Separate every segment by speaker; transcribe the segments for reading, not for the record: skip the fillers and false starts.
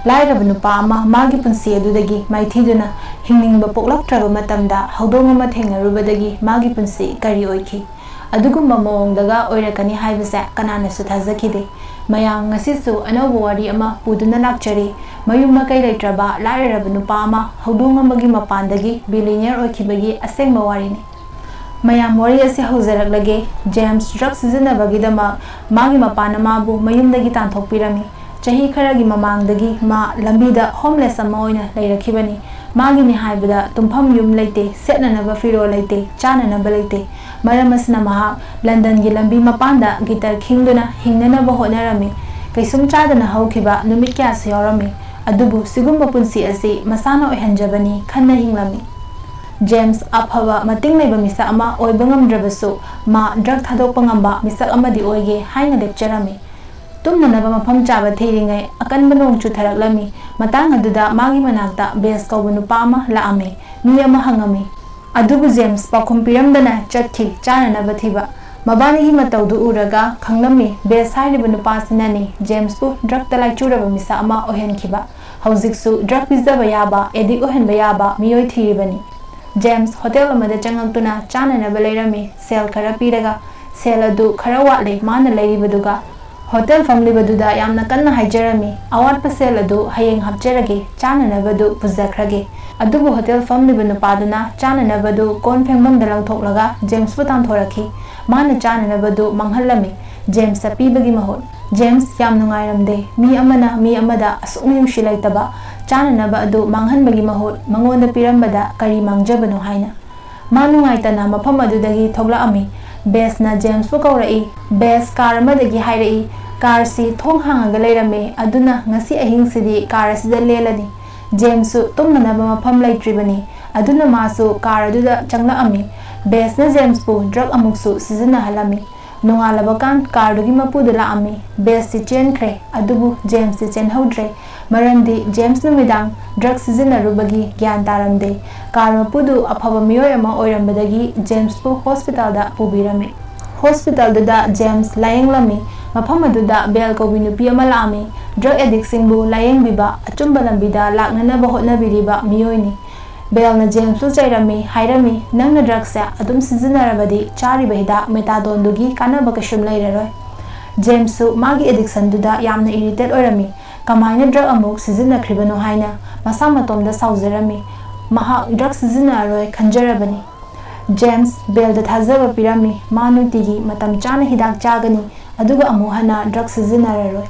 Speaker 1: ꯂꯥꯏꯔꯕ ꯅꯨꯄꯥ ꯑꯃ ꯃꯥꯒꯤ ꯄꯨꯟꯁꯤ ꯑꯗꯨꯗꯒꯤ ꯃꯥꯏꯊꯤꯗꯨꯅ ꯍꯤꯡꯅꯤꯡꯕ ꯄꯣꯛꯂꯛꯇ꯭ꯔꯕ ꯃꯇꯝꯗ ꯍꯧꯗꯣꯡ ꯑꯃ ꯊꯦꯡꯅꯔꯨꯕꯗꯒꯤ ꯃꯥꯒꯤ ꯄꯨꯟꯁꯤ ꯀꯔꯤ ꯑꯣꯏꯈꯤ ꯑꯗꯨꯒꯨꯝꯕ ꯃꯑꯣꯡꯗꯒ ꯑꯣꯏꯔꯛꯀꯅꯤ ꯍꯥꯏꯕꯁꯦ ꯀꯅꯥꯅꯁꯨ ꯊꯥꯖꯈꯤꯗꯦ ꯃꯌꯥꯝ ꯉꯁꯤꯁꯨ ꯑꯅꯧꯕ ꯋꯥꯔꯤ ꯑꯃ ꯄꯨꯗꯨꯅ ꯂꯥꯛꯆꯔꯤ ꯃꯌꯨꯝ ꯃꯀꯩ ꯂꯩꯇ꯭ꯔꯕ ꯂꯥꯏꯔꯔꯕ ꯅꯨꯄꯥ ꯑꯃ ꯍꯧꯗꯣꯡ ꯑꯃꯒꯤ ꯃꯄꯥꯟꯗꯒꯤ ꯕꯤꯂꯤꯅꯤꯌꯔ ꯑꯣꯏꯈꯤꯕꯒꯤ ꯑꯁꯦꯡꯕ ꯋꯥꯔꯤꯅꯤ ꯃꯌꯥꯝ ꯋꯥꯔꯤ ꯑꯁꯤ ꯍꯧꯖꯔꯛꯂꯒꯦ ꯖꯦꯝꯁ ꯗ꯭ꯔꯒ ꯁꯤꯖꯤꯟꯅꯕꯒꯤꯗꯃꯛ ꯃꯥꯒꯤ ꯃꯄꯥꯅ ꯃꯥꯕꯨ ꯃꯌꯨꯝꯗꯒꯤ ꯇꯥꯟꯊꯣꯛꯄꯤꯔꯝꯃꯤ ꯆꯍꯤ ꯈꯔꯒꯤ ꯃꯃꯥꯡꯗꯒꯤ ꯃꯥ ꯂꯝꯕꯤꯗ ꯍꯣꯝꯂꯦꯁ ꯑꯃ ꯑꯣꯏꯅ ꯂꯩꯔꯛꯈꯤꯕꯅꯤ ꯃꯥꯒꯤꯅꯤ ꯍꯥꯏꯕꯗ ꯇꯨꯝꯐꯝ ꯌꯨꯝ ꯂꯩꯇꯦ ꯁꯦꯠꯅꯅꯕ ꯐꯤꯔꯣꯜ ꯂꯩꯇꯦ ꯆꯥꯅꯅꯕ ꯂꯩꯇꯦ ꯃꯔꯝ ꯑꯁꯤꯅ ꯃꯍꯥꯛ ꯂꯟꯗꯟꯒꯤ ꯂꯝꯕꯤ ꯃꯄꯥꯟꯗ ꯒꯤꯇꯔ ꯈꯤꯡꯗꯨꯅ ꯍꯤꯡꯅꯅꯕ ꯍꯣꯠꯅꯔꯝꯃꯤ ꯀꯩꯁꯨꯝ ꯆꯥꯗꯅ ꯍꯧꯈꯤꯕ ꯅꯨꯃꯤꯠ ꯀꯌꯥꯁꯨ ꯌꯥꯎꯔꯝꯃꯤ ꯑꯗꯨꯕꯨ ꯁꯤꯒꯨꯝꯕ ꯄꯨꯟꯁꯤ ꯑꯁꯤ ꯃꯁꯥꯅ ꯑꯣꯏꯍꯟꯖꯕꯅꯤ ꯈꯟꯅ ꯍꯤꯡꯂꯝꯃꯤ ꯖꯦꯝꯁ ꯑꯐꯕ ꯃꯇꯤꯡ ꯂꯩꯕ ꯃꯤꯁꯛ ꯑꯃ ꯑꯣꯏꯕ ꯉꯝꯗ꯭ꯔꯕꯁꯨ ꯃꯥ ꯗ꯭ꯔꯒ ꯊꯥꯗꯣꯛꯄ ꯉꯝꯕ ꯃꯤꯁꯛ ꯑꯃꯗꯤ ꯑꯣꯏꯒꯦ ꯍꯥꯏꯅ ꯂꯦꯞꯆꯔꯝꯃꯤ ꯇꯨꯝꯅꯅꯕ ꯃꯐꯝ ꯆꯥꯕ ꯊꯤꯔꯤꯉꯩ ꯑꯀꯟꯕ ꯅꯣꯡ ꯆꯨꯊꯔꯛꯂꯝꯃꯤ ꯃꯇꯥꯡ ꯑꯗꯨꯗ ꯃꯥꯒꯤ ꯃꯅꯥꯛꯇ ꯕꯦꯁ ꯀꯧꯕ ꯅꯨꯄꯥ ꯑꯃ ꯂꯥꯛꯑꯝꯃꯤ ꯃꯤ ꯑꯃ ꯍꯪꯉꯝꯃꯤ ꯑꯗꯨꯕꯨ ꯖꯦꯝꯁ ꯄꯥꯎꯈꯨꯝ ꯄꯤꯔꯝꯗꯅ ꯆꯠꯈꯤ ꯆꯥꯅꯅꯕ ꯊꯤꯕ ꯃꯕꯥꯅꯤꯒꯤ ꯃꯇꯧꯗꯨ ꯎꯔꯒ ꯈꯪꯂꯝꯃꯤ ꯕꯦꯁ ꯍꯥꯏꯔꯤꯕ ꯅꯨꯄꯥꯁꯤꯅꯅꯤ ꯖꯦꯝꯁꯄꯨ ꯗ꯭ꯔꯒꯇ ꯂꯥꯏꯆꯨꯔꯕ ꯃꯤꯁꯛ ꯑꯃ ꯑꯣꯏꯍꯟꯈꯤꯕ ꯍꯧꯖꯤꯛꯁꯨ ꯗ꯭ꯔꯒ ꯄꯤꯖꯕ ꯌꯥꯕ ꯑꯦꯗꯤꯛ ꯑꯣꯏꯍꯟꯕ ꯌꯥꯕ ꯃꯤꯑꯣꯏ ꯊꯤꯔꯤꯕꯅꯤ ꯖꯦꯝꯁ ꯍꯣꯇꯦꯜ ꯑꯃꯗ ꯆꯪꯂꯛꯇꯨꯅ ꯆꯥꯅꯅꯕ ꯂꯩꯔꯝꯃꯤ ꯁꯦꯜ ꯈꯔ ꯄꯤꯔꯒ ꯁꯦꯜ ꯑꯗꯨ ꯈꯔ ꯋꯥꯠꯂꯦ ꯃꯥꯅ ꯂꯩꯔꯤꯕꯗꯨꯒ ꯍꯣꯇꯦꯜ ꯐꯝꯂꯤꯕꯗꯨꯗ ꯌꯥꯝꯅ ꯀꯟꯅ ꯍꯥꯏꯖꯔꯝꯃꯤ ꯑꯋꯥꯠꯄ ꯁꯦꯜ ꯑꯗꯨ ꯍꯌꯦꯡ ꯍꯥꯞꯆꯔꯒꯦ ꯆꯥꯅꯅꯕꯗꯨ ꯄꯨꯖꯈ꯭ꯔꯒꯦ ꯑꯗꯨꯕꯨ ꯍꯣꯇꯦꯜ ꯐꯝꯂꯤꯕ ꯅꯨꯄꯥꯗꯨꯅ ꯆꯥꯅꯅꯕꯗꯨ ꯀꯣꯟ ꯐꯦꯡꯐꯝꯗ ꯂꯪꯊꯣꯛꯂꯒ ꯖꯦꯝꯁꯄꯨ ꯇꯥꯟꯊꯣꯔꯛꯈꯤ ꯃꯥꯅ ꯆꯥꯅꯅꯕꯗꯨ ꯃꯥꯡꯍꯜꯂꯝꯃꯤ ꯖꯦꯝꯁꯇ ꯄꯤꯕꯒꯤ ꯃꯍꯨꯠ ꯖꯦꯝꯁ ꯌꯥꯝ ꯅꯨꯡꯉꯥꯏꯔꯝꯗꯦ ꯃꯤ ꯑꯃꯅ ꯃꯤ ꯑꯃꯗ ꯑꯁꯨꯛ ꯅꯨꯡꯁꯤ ꯂꯩꯇꯕ ꯆꯥꯅꯅꯕ ꯑꯗꯨ ꯃꯥꯡꯍꯟꯕꯒꯤ ꯃꯍꯨꯠ ꯃꯉꯣꯟꯗ ꯄꯤꯔꯝꯕꯗ ꯀꯔꯤ ꯃꯥꯡꯖꯕꯅꯣ ꯍꯥꯏꯅ ꯃꯥ ꯅꯨꯡꯉꯥꯏꯇꯅ ꯃꯐꯝ ꯑꯗꯨꯗꯒꯤ ꯊꯣꯛꯂꯛꯑꯝꯃꯤ ꯕꯦꯁꯅ ꯖꯦꯝꯁꯄꯨ ꯀꯧꯔꯛꯏ ꯕꯦꯁ ꯀꯥꯔ ꯑꯃꯗꯒꯤ ꯍꯥꯏꯔꯛꯏ ꯀꯥꯔꯁꯤ ꯊꯣꯡ ꯍꯥꯡꯉꯒ ꯂꯩꯔꯝꯃꯦ ꯑꯗꯨꯅ ꯉꯁꯤ ꯑꯍꯤꯡꯁꯤꯗꯤ ꯀꯥꯔ ꯑꯁꯤꯗ ꯂꯦꯜꯂꯅꯤ ꯖꯦꯝꯁꯁꯨ ꯇꯨꯝꯅꯅꯕ ꯃꯐꯝ ꯂꯩꯇ꯭ꯔꯤꯕꯅꯤ ꯑꯗꯨꯅ ꯃꯥꯁꯨ ꯀꯥꯔ ꯑꯗꯨꯗ ꯆꯪꯂꯛꯑꯝꯃꯤ ꯕꯦꯁꯅ ꯖꯦꯝꯁꯄꯨ ꯗ꯭ꯔꯒ ꯑꯃꯨꯛꯁꯨ ꯁꯤꯖꯤꯟꯅꯍꯜꯂꯝꯃꯤ ꯅꯣꯡꯉꯥꯜꯂꯕꯀꯥꯟ ꯀꯥꯔꯗꯨꯒꯤ ꯃꯄꯨꯗꯨ ꯂꯥꯛꯑꯝꯃꯤ ꯕꯦꯁꯇꯤ ꯆꯦꯟꯈ꯭ꯔꯦ ꯑꯗꯨꯕꯨ ꯖꯦꯝꯁꯇꯤ ꯆꯦꯟꯍꯧꯗ꯭ꯔꯦ ꯃꯔꯝꯗꯤ ꯖꯦꯝꯁ ꯅꯨꯃꯤꯗꯥꯡ ꯗ꯭ꯔꯒ ꯁꯤꯖꯤꯟꯅꯔꯨꯕꯒꯤ ꯒ꯭ꯌꯥꯟ ꯇꯥꯔꯝꯗꯦ ꯀꯥꯔ ꯃꯄꯨꯗꯨ ꯑꯐꯕ ꯃꯤꯑꯣꯏ ꯑꯃ ꯑꯣꯏꯔꯝꯕꯗꯒꯤ ꯖꯦꯝꯁꯄꯨ ꯍꯣꯁꯄꯤꯇꯥꯜꯗ ꯄꯨꯕꯤꯔꯝꯃꯤ ꯍꯣꯁꯄꯤꯇꯥꯜꯗꯨꯗ ꯖꯦꯝꯁ ꯂꯥꯌꯦꯡꯂꯝꯃꯤ ꯃꯐꯝ ꯑꯗꯨꯗ ꯕꯦꯜ ꯀꯧꯕꯤ ꯅꯨꯄꯤ ꯑꯃ ꯂꯥꯛꯑꯝꯃꯤ ꯗ꯭ꯔꯒ ꯑꯦꯗꯤꯛꯁꯤꯡꯕꯨ ꯂꯥꯌꯦꯡꯕꯤꯕ ꯑꯆꯨꯝꯕ ꯂꯝꯕꯤꯗ ꯂꯥꯛꯅꯅꯕ ꯍꯣꯠꯅꯕꯤꯔꯤꯕ ꯃꯤꯑꯣꯏꯅꯤ ꯕꯦꯜꯅ ꯖꯦꯝꯁꯄꯨ ꯆꯩꯔꯝꯃꯤ ꯍꯥꯏꯔꯝꯃꯤ ꯅꯪꯅ ꯗ꯭ꯔꯒꯁꯦ ꯑꯗꯨꯝ ꯁꯤꯖꯤꯟꯅꯔꯕꯗꯤ ꯆꯥꯔꯤꯕ ꯍꯤꯗꯥꯛ ꯃꯦꯇꯥꯗꯣꯟꯗꯨꯒꯤ ꯀꯥꯟꯅꯕ ꯀꯩꯁꯨꯝ ꯂꯩꯔꯔꯣꯏ ꯖꯦꯝꯁꯁꯨ ꯃꯥꯒꯤ ꯑꯦꯗꯤꯛꯁꯟꯗꯨꯗ ꯌꯥꯝꯅ ꯏꯔꯤꯇꯦꯠ ꯑꯣꯏꯔꯝꯃꯤ ꯀꯃꯥꯏꯅ ꯗ꯭ꯔꯒ ꯑꯃꯨꯛ ꯁꯤꯖꯤꯟꯅꯈ꯭ꯔꯤꯕꯅꯣ ꯍꯥꯏꯅ ꯃꯁꯥ ꯃꯇꯣꯝꯗ ꯁꯥꯎꯖꯔꯝꯃꯤ ꯃꯍꯥꯛ ꯗ꯭ꯔꯒ ꯁꯤꯖꯤꯟꯅꯔꯔꯣꯏ ꯈꯟꯖꯔꯕꯅꯤ ꯖꯦꯝꯁ ꯕꯦꯜꯗ ꯊꯥꯖꯕ ꯄꯤꯔꯝꯃꯤ ꯃꯥ ꯅꯨꯡꯇꯤꯒꯤ ꯃꯇꯝ ꯆꯥꯅ ꯍꯤꯗꯥꯛ ꯆꯥꯒꯅꯤ ꯑꯗꯨꯒ ꯑꯃꯨꯛ ꯍꯟꯅ ꯗ꯭ꯔꯒ ꯁꯤꯖꯤꯟꯅꯔꯔꯣꯏ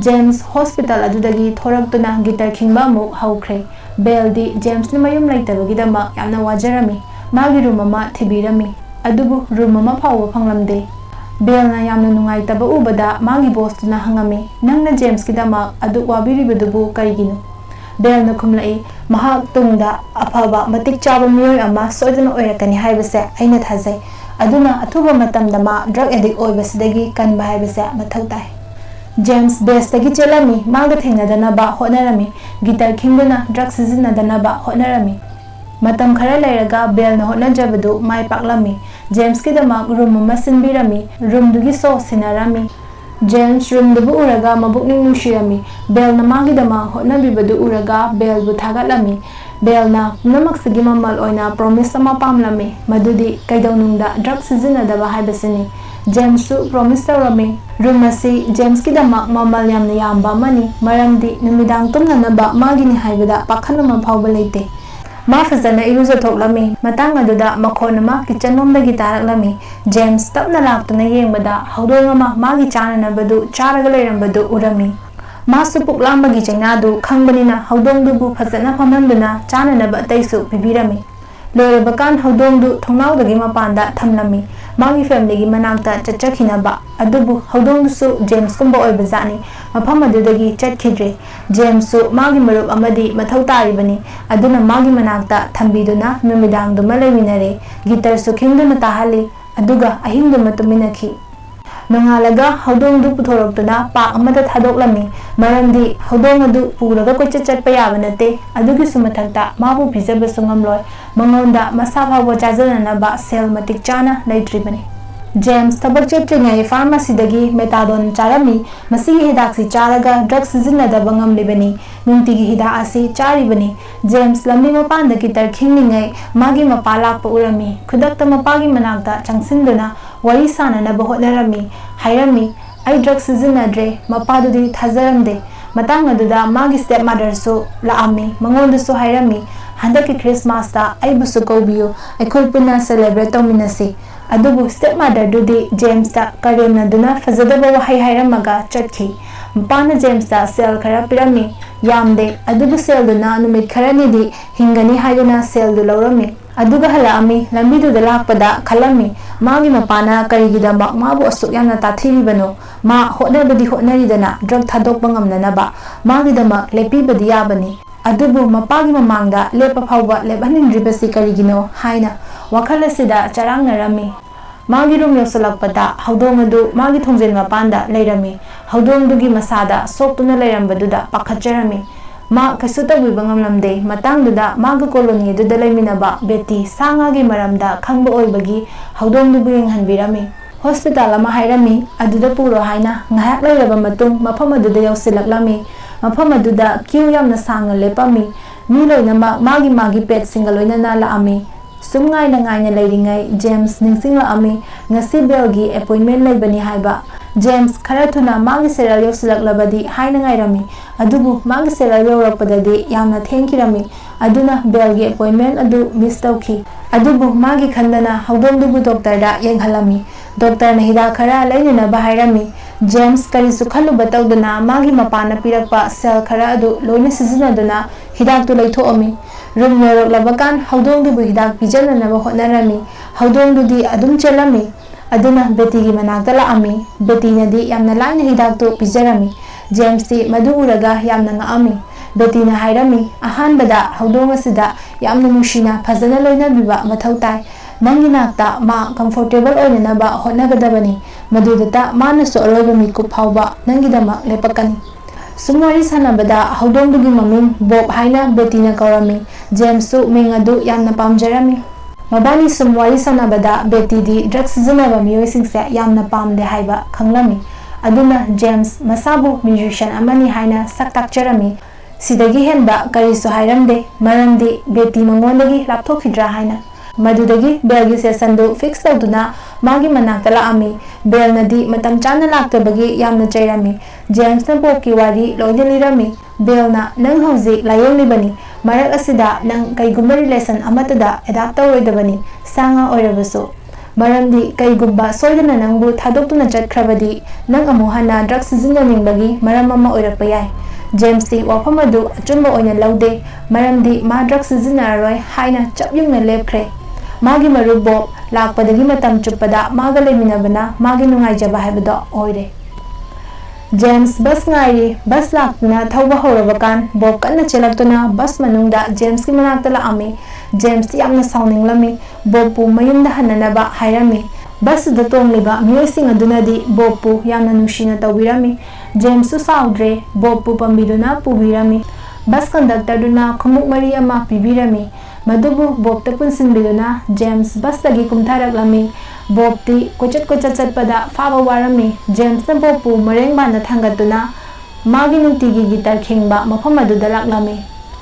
Speaker 1: ꯖꯦꯝꯁ ꯍꯣꯁꯄꯤꯇꯥꯜ ꯑꯗꯨꯗꯒꯤ ꯊꯣꯔꯛꯇꯨꯅ ꯒꯤꯇꯔ ꯈꯤꯡꯕ ꯑꯃꯨꯛ ꯍꯧꯈ꯭ꯔꯦ ꯕꯦꯜꯗꯤ ꯖꯦꯝꯁꯅ ꯃꯌꯨꯝ ꯂꯩꯇꯕꯒꯤꯗꯃꯛ ꯌꯥꯝꯅ ꯋꯥꯖꯔꯝꯃꯤ ꯃꯥꯒꯤ ꯔꯨꯝ ꯑꯃ ꯊꯤꯕꯤꯔꯝꯃꯤ ꯑꯗꯨꯕꯨ ꯔꯨꯝ ꯑꯃ ꯐꯥꯎꯕ ꯐꯪꯂꯝꯗꯦ ꯕꯦꯜꯅ ꯌꯥꯝꯅ ꯅꯨꯡꯉꯥꯏꯇꯕ ꯎꯕꯗ ꯃꯥꯒꯤ ꯕꯣꯁꯇꯨꯅ ꯍꯪꯉꯝꯃꯤ ꯅꯪꯅ ꯖꯦꯝꯁꯀꯤꯗꯃꯛ ꯑꯗꯨꯛ ꯋꯥꯕꯤꯔꯤꯕꯗꯨꯕꯨ ꯀꯔꯤꯒꯤꯅꯣ ꯕꯦꯜꯅ ꯈꯨꯝꯂꯛꯏ ꯃꯍꯥꯛ ꯇꯨꯡꯗ ꯑꯐꯕ ꯃꯇꯤꯛ ꯆꯥꯕ ꯃꯤꯑꯣꯏ ꯑꯃ ꯁꯣꯏꯗꯅ ꯑꯣꯏꯔꯛꯀꯅꯤ ꯍꯥꯏꯕꯁꯦ ꯑꯩꯅ ꯊꯥꯖꯩ ꯑꯗꯨꯅ ꯑꯊꯨꯕ ꯃꯇꯝꯗ ꯃꯥ ꯗ꯭ꯔꯒ ꯑꯦꯗꯤꯛ ꯑꯣꯏꯕꯁꯤꯗꯒꯤ ꯀꯟꯕ ꯍꯥꯏꯕꯁꯦ ꯃꯊꯧ ꯇꯥꯏ ꯖꯦꯝꯁ ꯕꯦꯁꯇꯒꯤ ꯆꯦꯜꯂꯝꯃꯤ ꯃꯥꯒ ꯊꯦꯡꯅꯗꯅꯕ ꯍꯣꯠꯅꯔꯝꯃꯤ ꯒꯤꯇꯔ ꯈꯤꯡꯗꯨꯅ ꯗ꯭ꯔꯒ ꯁꯤꯖꯤꯟꯅꯗꯅꯕ ꯍꯣꯠꯅꯔꯝꯃꯤ ꯃꯇꯝ ꯈꯔ ꯂꯩꯔꯒ ꯕꯦꯜꯅ ꯍꯣꯠꯅꯖꯕꯗꯨ ꯃꯥꯏ ꯄꯥꯛꯂꯝꯃꯤ ꯖꯦꯝꯁꯀꯤꯗꯃꯛ ꯔꯨꯝ ꯑꯃ ꯁꯤꯟꯕꯤꯔꯝꯃꯤ ꯔꯨꯝꯗꯨꯒꯤ ꯁꯣ ꯁꯤꯟꯅꯔꯝꯃꯤ ꯖꯦम्स ꯔꯨꯝꯗꯨꯕꯨ ꯎꯔꯒ ꯃꯕꯨꯛꯅꯤꯡ ꯅꯨꯡꯁꯤꯔꯝꯃꯤ ꯕꯦꯜꯅ ꯃꯥꯒꯤꯗꯃꯛ ꯍꯣꯠꯅꯕꯤꯕꯗꯨ ꯎꯔꯒ ꯕꯦꯜꯕꯨ ꯊꯥꯒꯠꯂꯝꯃꯤ ꯕꯦꯜꯅ ꯄꯨꯝꯅꯃꯛꯁꯤꯒꯤ ꯃꯃꯜ ꯑꯣꯏꯅ ꯄ꯭ꯔꯣꯃꯤꯁ ꯑꯃ ꯄꯥꯝꯂꯝꯃꯤ ꯃꯗꯨꯗꯤ ꯀꯩꯗꯧꯅꯨꯡꯗ ꯗ꯭ꯔꯒ ꯁꯤꯖꯤꯟꯅꯗꯕ ꯍꯥꯏꯕꯁꯤꯅꯤ ꯖꯦम्ꯁꯁꯨ ꯄ꯭ꯔꯣꯃꯤꯁ ꯇꯧꯔꯝꯃꯤ ꯔꯨꯝ ꯑꯁꯤ ꯖꯦम्ꯁꯀꯤꯗꯃꯛ ꯃꯃꯜ ꯌꯥꯝꯅ ꯌꯥꯝꯕ ꯑꯃꯅꯤ ꯃꯔꯝꯗꯤ ꯅꯨꯃꯤꯗꯥꯡ ꯇꯨꯝꯅꯅꯕ ꯃꯥꯒꯤꯅꯤ ꯍꯥꯏꯕꯗ ꯄꯥꯈꯠ ꯑꯃ ꯐꯥꯎꯕ ꯂꯩꯇꯦ ꯃꯥ ꯐꯖꯅ ꯏꯔꯨꯖꯊꯣꯛꯂꯝꯃꯤ ꯃꯇꯥꯡ ꯑꯗꯨꯗ ꯃꯈꯣꯟ ꯑꯃ ꯀꯤꯆꯟꯂꯣꯝꯗꯒꯤ ꯇꯥꯔꯛꯂꯝꯃꯤ ꯖꯦम्ꯁ ꯇꯞꯅ ꯂꯥꯛꯇꯨꯅ ꯌꯦꯡꯕꯗ ꯍꯧꯗꯣꯡ ꯑꯃ ꯃꯥꯒꯤ ꯆꯥꯅꯅꯕꯗꯨ ꯆꯥꯔꯒ ꯂꯩꯔꯝꯕꯗꯨ ꯎꯔꯝꯃꯤ ꯃꯥꯁꯨ ꯄꯨꯛ ꯂꯥꯝꯕꯒꯤ ꯆꯩꯅꯥꯗꯨ ꯈꯪꯕꯅꯤꯅ ꯍꯧꯗꯣꯡꯗꯨꯕꯨ ꯐꯖꯅ ꯐꯝꯍꯟꯗꯨꯅ ꯆꯥꯅꯅꯕ ꯑꯇꯩꯁꯨ ꯄꯤꯕꯤꯔꯝꯃꯤ ꯂꯣꯏꯔꯕꯀꯥꯟ ꯍꯧꯗꯣꯡꯗꯨ ꯊꯣꯡꯅꯥꯎꯗꯒꯤ ꯃꯄꯥꯟꯗ ꯊꯝꯂꯝꯃꯤ ꯃꯥꯒꯤ ꯐꯦꯃꯤꯂꯤꯒꯤ ꯃꯅꯥꯛꯇ ꯆꯠꯆꯈꯤꯅꯕ ꯑꯗꯨꯕꯨ ꯍꯧꯗꯣꯡꯗꯨꯁꯨ ꯖꯦम्ꯁꯀꯨꯝꯕ ꯑꯣꯏꯕꯖꯥꯠꯅꯤ ꯃꯐꯝ ꯑꯗꯨꯗꯒꯤ ꯆꯠꯈꯤꯗ꯭ꯔꯦ ꯖꯦम्ꯁꯁꯨ ꯃꯥꯒꯤ ꯃꯔꯨꯞ ꯑꯃꯗꯤ ꯃꯊꯧ ꯇꯥꯔꯤꯕꯅꯤ ꯑꯗꯨꯅ ꯃꯥꯒꯤ ꯃꯅꯥꯛꯇ ꯊꯝꯕꯤꯗꯨꯅ ꯅꯨꯃꯤꯗꯥꯡꯗꯨꯃ ꯂꯩꯃꯤꯟꯅꯔꯦ ꯒꯤꯇꯔꯁꯨ ꯈꯤꯡꯗꯨꯅ ꯇꯥꯍꯜꯂꯤ ꯑꯗꯨꯒ ꯑꯍꯤꯡꯗꯨꯃ ꯇꯨꯃꯤꯟꯅꯈꯤ ꯅꯣꯡꯉꯥꯜꯂꯒ ꯍꯧꯗꯣꯡꯗꯨ ꯄꯨꯊꯣꯔꯛꯇꯨꯅ ꯄꯥꯛ ꯑꯃꯗ ꯊꯥꯗꯣꯛꯂꯝꯃꯤ ꯃꯔꯝꯗꯤ ꯍꯧꯗꯣꯡ ꯑꯗꯨ ꯄꯨꯔꯒ ꯀꯣꯏꯆꯠ ꯆꯠꯄ ꯌꯥꯕ ꯅꯠꯇꯦ ꯑꯗꯨꯒꯤꯁꯨ ꯃꯊꯛꯇ ꯃꯥꯕꯨ ꯄꯤꯖꯕꯁꯨ ꯉꯝꯂꯣꯏ ꯃꯉꯣꯟꯗ ꯃꯁꯥ ꯐꯥꯎꯕ ꯆꯥꯖꯅꯅꯕ ꯁꯦꯜ ꯃꯇꯤꯛ ꯆꯥꯅ ꯂꯩꯇ꯭ꯔꯤꯕꯅꯤ James tabak chatringai pharmacy dagi methadone charami masigi hidak si charaga drug sizinadaba ngamlibani nungtigi hidak asi charibani James lambi mapan dagi tarkhingningai magi mapa lakpa urami khudakta mapagi manakta changsinduna wari sananaba hotnarami hairami ai drug sizinadre mapadudi thajaramde matang aduda magi stepmother su laami mangondasu hairami handaki Christmas ta aibusu kaubiyo aikoi punna celebrate tawminasi adubu stepmother dudi James ta karemna duna fazadaba wahai hairamaga chatki mpana James ta sel khara pirami yamde adubu sel duna numit kharani di hingani haiduna sel du lawrami aduga halami lambi du dalakpada khalami magi mapana karigida mabu asuk yamna tathiri bano ma hotnabadi hotnaridana drug thadok bangamnanaba magi dama lepi badi yabani adubu mapagi mamangda lepa phawba lebhanindribasi karigino haina wakhalasida charangnarami magi rum yosalakpada haudong adu magi thongjen mapanda leirami haudong dugi masada soktuna leirambaduda pakhajarami ma kasuta wibangamlamde matangduda maga koloni duda leiminaba beti sangagi maramda khangba oibagi haudong dubu yenghanbirami hospital ama hairami aduda puro haina ngayak leiraba matung mafam aduda yausilaklami mafam aduda queue yamna sanga lepami mi loinama magi pet singa loinana laami sumngai na ngai leiringai James ningsingla ami ngasi belgi appointment leibani haiba James kharathuna magi serial yoslaklabadi haina ngai rami adubu magi serial yorakpadadi yamna thankirami aduna belgi appointment adu miss tawki adubu magi khandana haudong dubu doctor da yenghalami doctor na hida khara leinina bahairami James kari sukhalu batawduna magi mapana pirakpa sel khara adu loina sizinaduna hidak tu leithoami rum yorok haudong dubu hidak pijananaba hotnarami haudong dudi adum chelami aduna beti gi manakta laami beti nadi yamna laina hidak tu pijarami James ti madu uraga yamna ngaami beti na hairami ahanbada haudong asida yamna nushina phajana loinabiba mathautai nangi nakta ma comfortable oinanaba hotnagadabani madudata manasu aloiba mikup phawba nangidama lepakani sumwari sanabada haudong dugi maming Bob haina betina kaurami James su mingadu yamna pamjarami mabani sumwari sanabada beti di drugs sizinaba miyoisingse yamna pamde haiba khanglami aduna James masabu musician amani haina saktakjarami sidagi henba karisu hairamde maramdi beti mangondagi lapthokidra haina madudagi belgi session do fix tawduna magi manakta laami bel nadi matam chana laktabagi yamna chairami James na bokki wari loina lirami bel na nang hauji layonglibani marak asida nang kaigumba relation amatada adapt tawroidabani sanga oirabasu maramdi kaigumba soidana nangbu thadoktuna chatkrabadi nang amu hana drug sizinnaningbagi maram ama oirakpa yai James ti wafam adu achumba oina laude maramdi ma drug sizinnararoi haina chapyungna lepkhre magi maru Bob lakpadagi matam chupada maga leiminabana magi nungaijaba haibada oire James bus ngairi bus lakna thawba horabakan Bob kanna chelaktuna bus manungda James ki manakta laami James yamna sauninglami Bob pu mayumda hananaba hairami bus da tongliba miyoising adunadi Bob pu yamna nushina tawirami James su saudre Bob pu pambiduna pubirami bus conductor duna khumuk mari ama pibirami madubu Bob ta punsinbiduna James bus lagi kumtharaklami Bob ti kochat chatpada faba warami James na Bob pu mareng banda thangatuna magi nutigi gitar khingba mafam adu dalaklami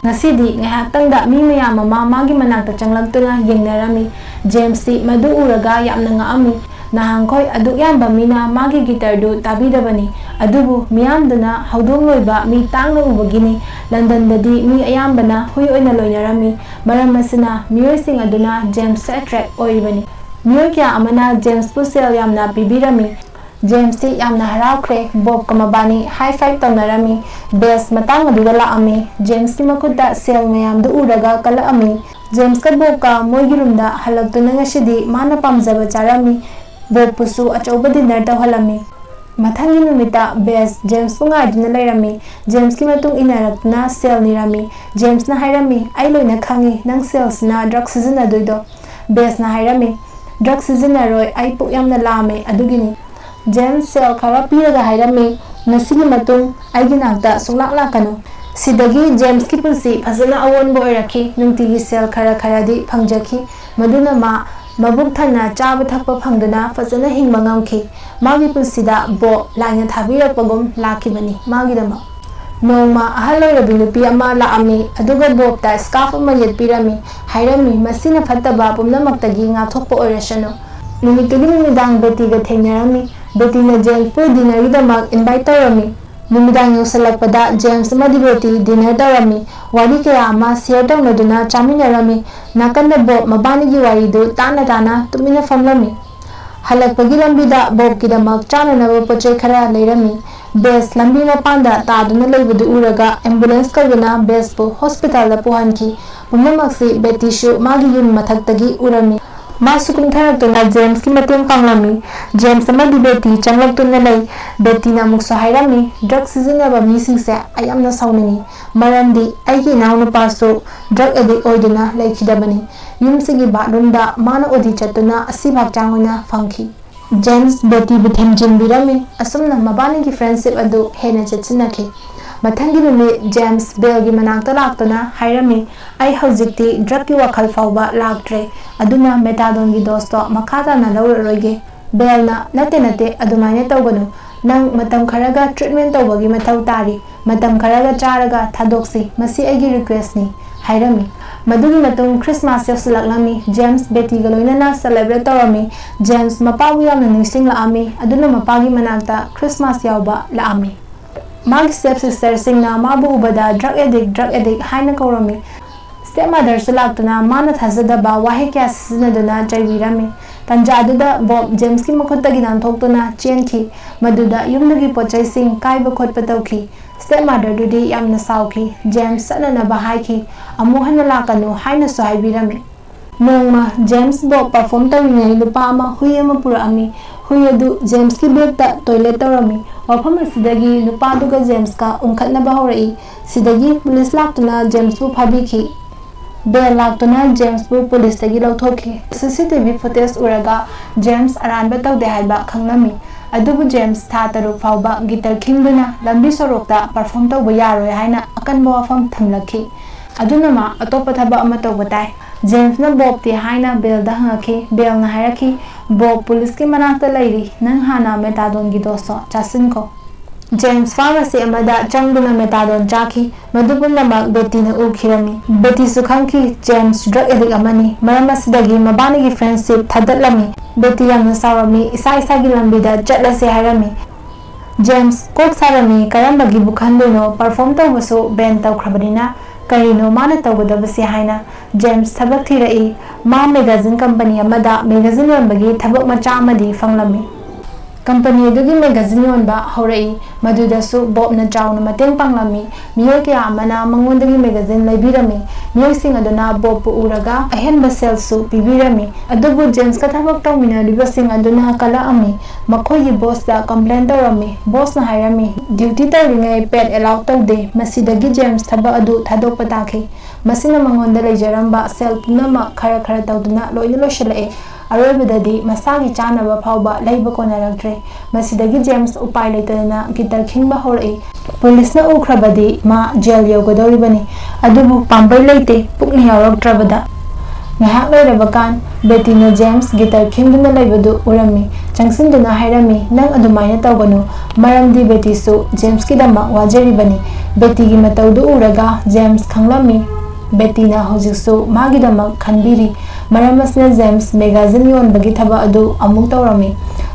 Speaker 1: ngasidi ngahaktangda mi mayam ama magi manakta changlagtuna yengnarami James ti madu uraga yamna ngaami nahangkoi adu yamba mina magi gitar du tabidabani adubu miyamduna haudong loiba mi tangna ubagini London dadi mi ayambana hui oina loinarami maram masina miyoising aduna James sa attract oiribani miyoy kya amana James pu sel yamna pibirami James ti yamna haraukre Bob kamabani high five tawnarami bes matang aduda laami James ti makudda sel mayamdu uraga kalaami James ka Bob ka moigi rumda halaktuna ngasidi mana pamjaba charami Bob pusu achauba dinner tawhalami mathangi numita bes James punga dina leirami James ki matung inarakna sel nirami James na hairami ai loina khangi nang sales na drug sizina doido bes na hairami drug sizina roi ai puk yamna lame adugini James sel khara piraga hairami nasigi matung ai ginakta sunglakla kanu sidagi James ki punsi phajana awon bo irakhi nungtigi sel khara di phangjaki maduna ma mabuk thana chaba thakpa phangduna fazana hingba ngamki magi punsida Bob laina thabirakpagum lakibani magidama nongma ahal loirabi nupi ama laami aduga Bob ta scarf ama yetpirami hairami masina phattaba pumnamaktagi ngathokpa oirasanu numitigi numidang Betty-ga thengnarami Betty-na James pu dinner-gidamak invite tawrami numidang yosalakpada James amadi Betty dinner tawrami wari kaya ama share tawnaduna chaminarami nakanda Bob mabanigi waridu tana tumina famlami halakpagi lambida Bob-gidamak chananaba pochai khara leirami Bes lambi mapanda taduna leibadu uraga ambulance kalbuna Bespu hospital da puhanki pumnamaksi Betty shu magi yum mathaktagi urami masu kumtharatuna James ki mateng panglami James amadi Betty changlaktuna lei Betty na muksa hairami drug sizinaba misingse ayamna saunani marandi aigi naunu pasu drug addict oiduna laikhidabani yumsigi bathroom da mana odi chatuna asibak changona fangki James Betty bitham jinbirami asumna mabani ki friendship adu hena chatsinaki mathangi numi James Bill gi manakta laktuna hairami ai haujikti drug ki wakhal fawba laktre aduna methadone gi dosto makhata na lawroige Bill na nate adumaine tawganu nang matam kharaga treatment tawbagi mathau tari matam kharaga charaga thadoksi masi aigi request ni hairami madugi matung Christmas yasulakami James Betty galoinana celebrate tawami James mapagu yamna ningsing laami aduna mapagi manakta Christmas yawba laami magi stepsister singna mabu ubada drug addict haina kaurami stepmother sulaktuna mana thazadaba wahe kya sizinaduna jaibirami tanja aduda Bob James ki makhottagi nanthokuna chenki maduda yumnagi pochai sing kaiba khotpa tawki stepmother dudi yamna sauki James sanana bahaiki amuhana lakanu haina so haibirami nongma James Bob perform tawingai lupa ama hui ama purami hui adu James ki bag ta toilet tawrami wafam asidagi lupa aduga James ka unkhatnaba horai sidagi police laktuna James bu phabiki Bell laktuna James bu police tagi lauthoki CCTV footage uraga James aranba tawde haiba khangnami adubu James tha taruk fawba gitar khingduna lambi sorokta perform tawba yaroi haina akanba wafam thamlakhi aduna ma atopa thaba ama tawba tai James na Bob ti haina Bell da hangaki Bell na hairaki Bob police ki manakta lairi nang hana methadone gi dosto chasinko James pharmacy amada changduna methadone chaki madupumnamak Betty na ukhirami Betty sukhanki James drug addict amani maramasidagi mabani gi friendship thadatlami Betty yamna sawami isa gi lambida chatlase hairami James kok sarami karambagi bukhanduno perform tawbasu ban tawkhrabadina karino mana tawgadabasi haina James thabak thirai ma magazine company amada magazine yonbagi thabak macha amadi fanglami company adugi magazine yonba horai madudasu Bob na chawna mateng panglami miyoi kya amana mangondagi magazine laibirami miyoi sing aduna Bob pu uraga ahenba sales su pibirami adubu James ka thabak tawmina ribasing aduna kala ami makhoi gi boss da complaint tawrami boss na hairami duty tawringai pet allow tawde masidagi James thaba adu thadok pataki masina mangonda leijaramba sel pumnama khara tawduna loina loshalai aroibadadi masagi chanaba phawba leiba konaraktre masidagi James upai leitana gitar khingba horai police na ukhrabadi ma jail yogadoribani adubu pambai leite pukni yaraktrabada ngahak leirabakan Betty na James gitar khingduna leibadu urami changsinduna hairami nang adumaina tawganu maramdi Betty su James kidama wajaribani Betty gi matawdu uraga James khanglami Betty na hojiksu magidama khanbiri maramasna James magazine yonbagi thaba adu amuk tawrami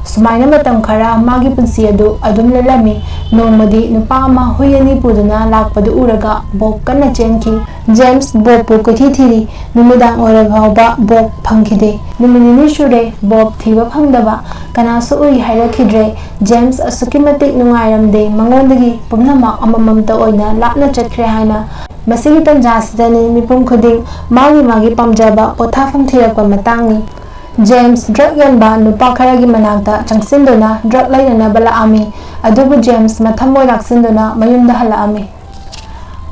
Speaker 1: sumaina matam khara magi punsi adu adum lelami nongmadi nupa ama huyani puduna lakpadu uraga Bob kana chenki James Bob pu kothi thiri numidang ora bhawba Bob phangkhide numini shure Bob thiba phangdaba kana su ui hairakhidre James asukimatik nungairamde mangondagi pumnama amamamta oina lakna chakhre haina masigi tanjasidani mipum khuding magi pamjaba pothafam thirakpa matangni James drug yonba nupa kharagi manakta changsinduna drug lainana bala ami adubu James mathamoy laksinduna mayumda hala ami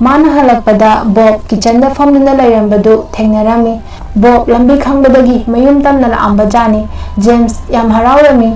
Speaker 1: mana halakpada Bob kitchen da famduna lairambadu thengnarami Bob lambi khangbadagi mayum tamna la ambajani James yam harawami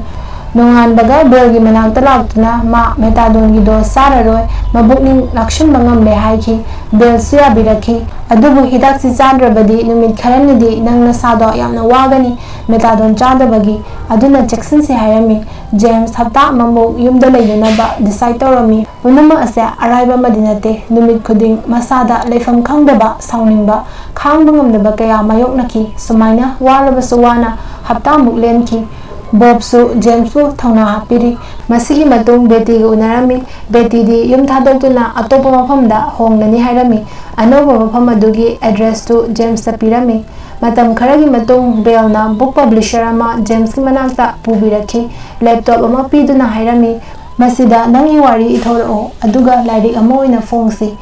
Speaker 1: Nonganbaga Billgi manakta laktuna ma methadone gi dose sararoi mabukning lakshinba ngamle haiki Bill su yabiraki adubu hidak si chadrabadi numit kharanidi nang nasado yamna wagani methadone chadabagi aduna checksin si hairami James hapta mamu yumda leidunaba decide torami punama ase araiba madinate numit khuding masada leifam khangdaba sauningba khangba ngamdaba kaya mayoknaki sumaina walaba suwana hapta muk lenki Bob su James su thongna hapiri masigi matung Betty ga unarami Betty di yum thadokuna atopa mafamda hongnani hairami anoba mafam adugi address tu James ta pirami matam kharagi matung Bill na book publisher ama James ki manakta pubiraki laptop ama piduna hairami masida nangi wari ithoro aduga lairik ama oina phongsi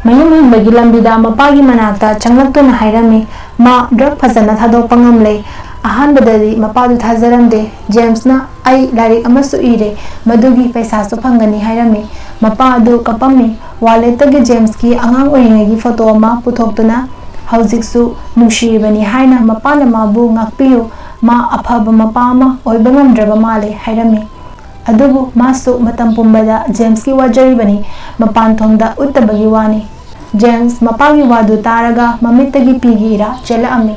Speaker 1: mayum hinbagi lambida mapagi manakta changlaktuna hairami ma drug phajana thadokpa ngamle ahanbadadi mapadu thajaramde James na ai lairik amasu ire madugi paisa su phangani hairami mapadu kapami walletagi James ki angang oringagi photo ama puthoktuna haujiksu nungshiribani haina mapana mabu ngakpiyu ma aphaba mapama oiba ngamdraba male hairami adubu masu matam pumbada James ki wajaribani mapan thongda uttabagi wani James mapagi wadu taraga mamittagi pigi ira chela ami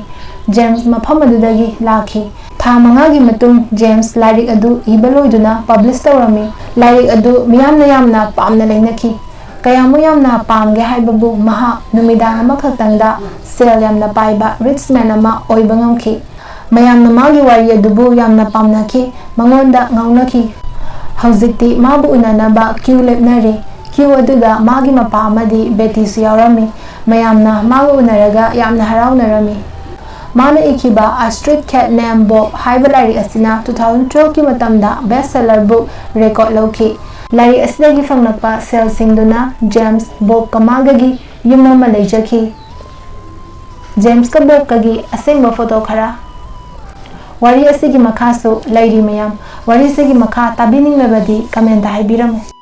Speaker 1: James mafam adudagi lakhi tha mangagi matung James lairik adu ibaloiduna publish tawrami lairik adu miyamna yamna pamna leinaki kayamu yamna pamge haibabu maha numidang ama khaktangda sel yamna paiba rich man ama oiba ngamki mayamna magi wari adubu yamna pamnaki mangonda ngaunaki haujikti mabu unanaba queue lepnari queue aduda magi mapa amadi Betty su yaurami mayamna magu unaraga yamna haraunarami Mana ikiba A Street Cat Named Bob haiba lairik asina 2012 ki matamda bestseller book record lauki lairik asidagi fangnakpa sale singduna James Bob kamagagi yumama leijaki James ka Bob kagi asengba photo khara wari asigi makhasu lairi mayam wari sigi makha tabining mebadi comment haibiramu